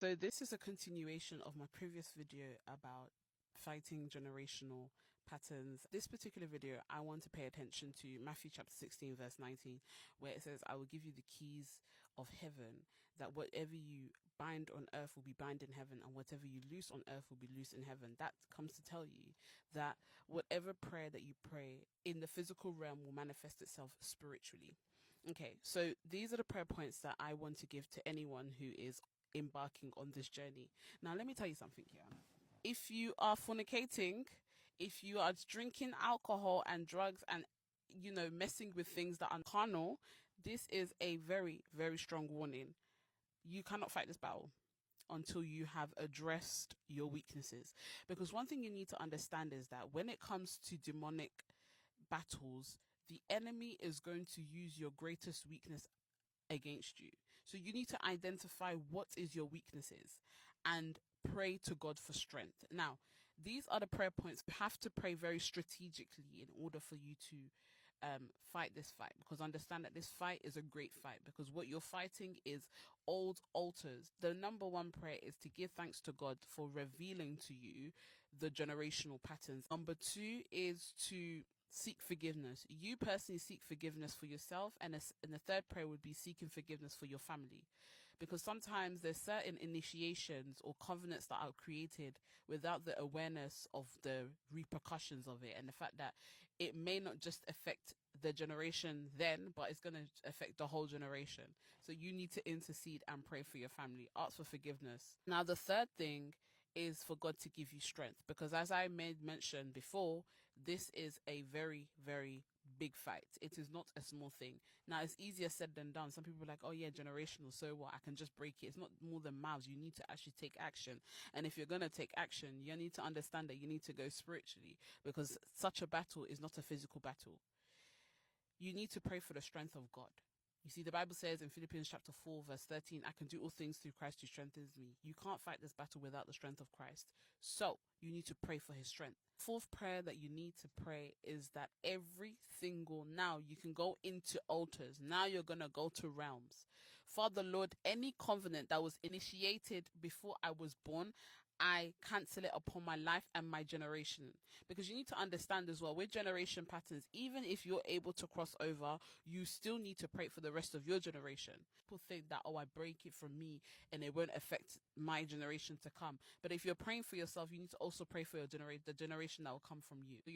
So this is a continuation of my previous video about fighting generational patterns. This particular video, I want to pay attention to Matthew chapter 16, verse 19, where it says, I will give you the keys of heaven, that whatever you bind on earth will be bound in heaven, and whatever you loose on earth will be loose in heaven. That comes to tell you that whatever prayer that you pray in the physical realm will manifest itself spiritually. Okay, so these are the prayer points that I want to give to anyone who is embarking on this journey. Now, let me tell you something here. If you are fornicating, if you are drinking alcohol and drugs and messing with things that are carnal, this is a very, very strong warning. You cannot fight this battle until you have addressed your weaknesses. Because one thing you need to understand is that when it comes to demonic battles, the enemy is going to use your greatest weakness against you. So you need to identify what is your weaknesses and pray to God for strength. Now, these are the prayer points. You have to pray very strategically in order for you to fight this fight, because understand that this fight is a great fight, because what you're fighting is old altars. The number one prayer is to give thanks to God for revealing to you the generational patterns. Number two is to seek forgiveness. You personally seek forgiveness for yourself, and the third prayer would be seeking forgiveness for your family, because sometimes there's certain initiations or covenants that are created without the awareness of the repercussions of it, and the fact that it may not just affect the generation then, but it's going to affect the whole generation. So you need to intercede and pray for your family, ask for forgiveness. Now, the third thing is for God to give you strength, because as I made mention before, this is a very, very big fight. It is not a small thing. Now, it's easier said than done. Some people are like, oh yeah, generational, so what? I can just break it. It's not more than mouths. You need to actually take action. And if you're going to take action, you need to understand that you need to go spiritually, because such a battle is not a physical battle. You need to pray for the strength of God. You see, the Bible says in Philippians chapter 4, verse 13, I can do all things through Christ who strengthens me. You can't fight this battle without the strength of Christ. So you need to pray for his strength. Fourth prayer that you need to pray is that now you can go into altars. Now you're going to go to realms. Father, Lord, any covenant that was initiated before I was born, I cancel it upon my life and my generation. Because you need to understand as well, with generation patterns, even if you're able to cross over, you still need to pray for the rest of your generation. People think that, oh, I break it from me and it won't affect my generation to come. But if you're praying for yourself, you need to also pray for the generation that will come from you. So